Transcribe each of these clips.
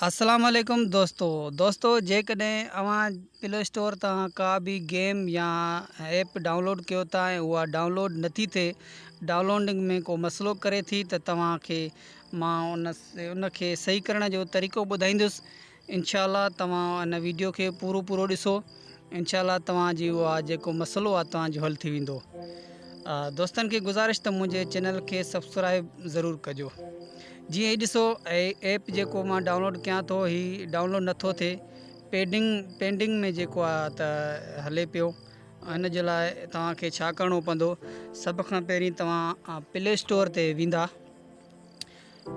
अस्सलाम वालेकुम दोस्तों जेकॾहिं अवां प्ले स्टोर तां का भी गेम या ऐप डाउनलोड कयो था ऐं उहा डाउनलोड नथी थिए, डाउनलोडिंग में को मसलो करे थी त तव्हांखे मां उनखे सही करण जो तरीक़ो ॿुधाईंदुसि। इंशाअल्लाह तव्हां इन वीडियो खे पूरो ॾिसो। इंशाअल्लाह तव्हांजी उहा जेको मसलो आहे तव्हांजो हल थी वेंदो। दोस्तनि खे गुज़ारिश त मुंहिंजे चैनल खे सब्सक्राइब ज़रूरु कजो। जी ही ॾिसो ऐप जेको मां डाउनलोड कयां थो ही डाउनलोड नथो थिए, पेंडिंग में जेको आहे त हले पियो। हिन जे लाइ तव्हांखे छा करिणो पवंदो, सभ खां पहिरीं तव्हां प्ले स्टोर ते वेंदा।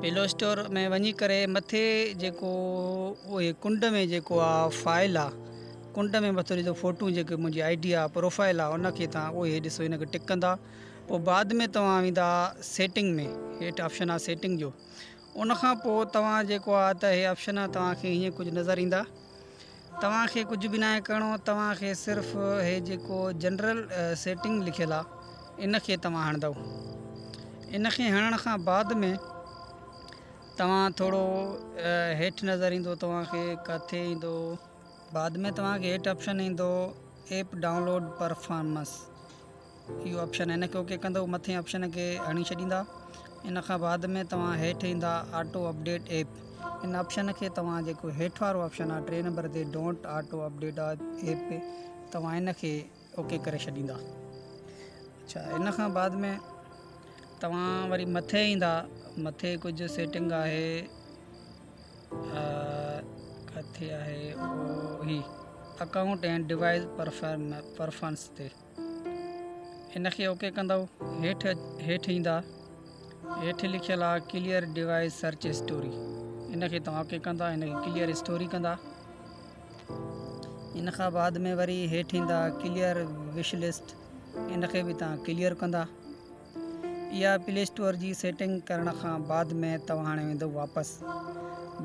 प्ले स्टोर में वञी करे मथे जेको उहे कुंड में जेको आहे फाइल आहे, कुंड में मथे ॾिसो फ़ोटू जेके मुंहिंजी आईडी आहे, प्रोफाइल आहे, उनखे तव्हां उहे ॾिसो हिनखे टिक कंदा। पोइ बाद में तव्हां वेंदा सेटिंग में, हेठि ऑप्शन आहे सेटिंग जो। उनखां पोइ तव्हां जेको आहे त हे ऑप्शन आहे तव्हांखे हीअं कुझु नज़र ईंदा। तव्हांखे कुझु बि न आहे करिणो, तव्हांखे सिर्फ़ु हे जेको जनरल सेटिंग लिखियलु आहे इनखे तव्हां हणंदव। इनखे हणण खां बाद में तव्हां थोरो हेठि नज़र ईंदो, तव्हांखे किथे ईंदो, बाद में तव्हांखे हेठि ऑप्शन ईंदो ऐप डाउनलोड परफॉर्मेंस, इहो ऑप्शन आहे, इनखे ओके कंदव। मथे ऑप्शन खे हणी छॾींदा। इन खां बाद में तव्हां हेठि ईंदा ऑटो अपडेट ऐप, इन ऑप्शन खे तव्हां जेको हेठि वारो ऑप्शन आहे 3 नंबर ते डोंट ऑटो अपडेट ऐप, तव्हां इनखे ओके करे छॾींदा। अच्छा, इन खां बाद में तव्हां वरी मथे ईंदा। मथे कुझु सेटिंग आहे, किथे आहे ही अकाउंट एंड डिवाइस परफॉर्मेंस ते, इनखे ओके कंदव। हेठि ईंदा, हेठि लिखियलु आहे क्लियर डिवाइस सर्च स्टोरी, इनखे तव्हां ओके कंदा, इनखे क्लियर स्टोरी कंदा। इन खां बाद में वरी हेठि ईंदा क्लियर विश लिस्ट, इनखे बि तव्हां क्लियर कंदा। इहा प्ले स्टोर जी सेटिंग करण खां बाद में तव्हां हाणे वेंदो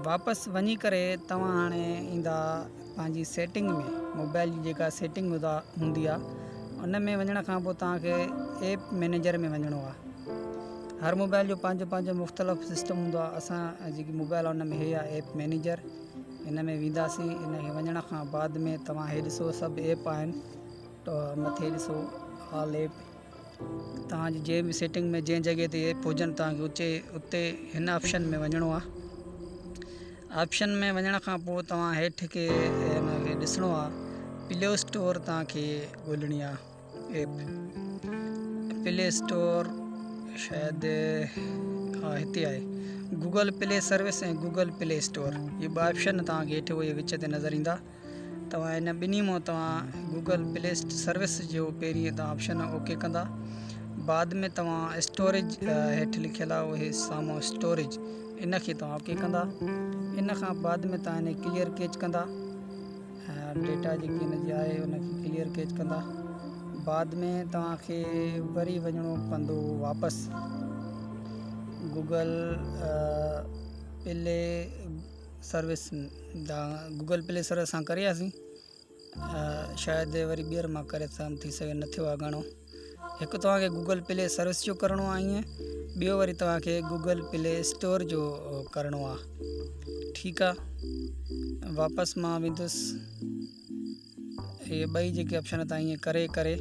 वापसि वञी करे तव्हां हाणे ईंदा पंहिंजी सेटिंग में, मोबाइल जी जेका सेटिंग हूंदी आहे उन में वञण खां पोइ तव्हांखे ऐप मैनेजर में वञिणो आहे। हर मोबाइल जो पंहिंजो मुख़्तलिफ़ सिस्टम हूंदो आहे। असां जेकी मोबाइल आहे उन में हे आहे ऐप मैनेजर, इन में वेंदासीं। इनखे वञण खां बाद में तव्हां हे ॾिसो सभु ऐप आहिनि, त मथे ॾिसो ऑल ऐप, तव्हांजी जंहिं बि सेटिंग में जंहिं जॻह ते ऐप हुजनि तव्हांखे उते हिन ऑप्शन में वञिणो आहे। ऑप्शन में वञण खां पोइ तव्हां हेठि खे हिनखे ॾिसणो आहे, प्ले स्टोर तव्हांखे ॻोल्हणी आहे ऐप। प्ले स्टोर शायदि हा हिते आहे, गूगल प्ले सर्विस ऐं गूगल प्ले स्टोर, इहे ॿ ऑप्शन तव्हांखे हेठि उहे विच ते नज़र ईंदा। तव्हां इन ॿिन्ही मां तव्हां गूगल प्ले सर्विस जो पहिरीं तव्हां ऑप्शन ओके कंदा। बाद में तव्हां स्टोरेज हेठि लिखियलु आहे उहे साम्हूं स्टोरेज, इनखे तव्हां ओके कंदा। इन खां बाद में तव्हां इन क्लियर कैच कंदा, डेटा जेकी हिनजी आहे उनखे क्लियर कैच कंदा। बाद में तव्हांखे वरी वञिणो पवंदो वापसि Google play service. Google play service असां करे वियासीं, शायदि वरी ॿीहर मां करे थी सघे, न थियो आहे घणो। हिकु तव्हांखे गूगल प्ले सर्विस जो करिणो आहे, ईअं ॿियो वरी तव्हांखे गूगल प्ले स्टोर जो करिणो आहे। ठीकु आहे, वापसि मां वेंदुसि। इहे ॿई जेके ऑप्शन तव्हां ईअं करे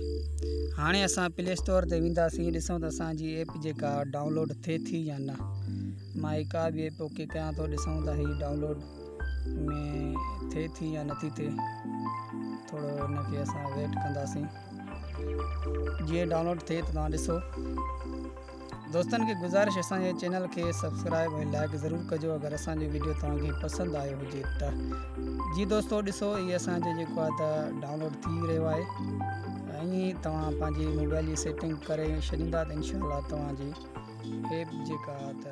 हाणे असां प्ले स्टोर ते वेंदासीं, ॾिसूं त असांजी ऐप जेका डाउनलोड थिए थी या न। मां का बि ऐप ओके कयां थो, ॾिसूं त हीअ डाउनलोड में थिए थी या नथी थिए। थोरो हिनखे असां वेट कंदासीं, जीअं डाउनलोड थिए त तव्हां ॾिसो। दोस्तनि खे गुज़ारिश, असांजे चैनल खे सब्सक्राइब ऐं लाइक ज़रूरु कजो अगरि असांजो वीडियो तव्हांखे पसंदि आयो हुजे त। जी दोस्तो ॾिसो, इहे असांजो जेको आहे त डाउनलोड थी रहियो आहे। ईअं तव्हां पंहिंजी मोबाइल जी सेटिंग करे छॾींदा त इंशाअल्लाह तव्हांजी ऐप जेका त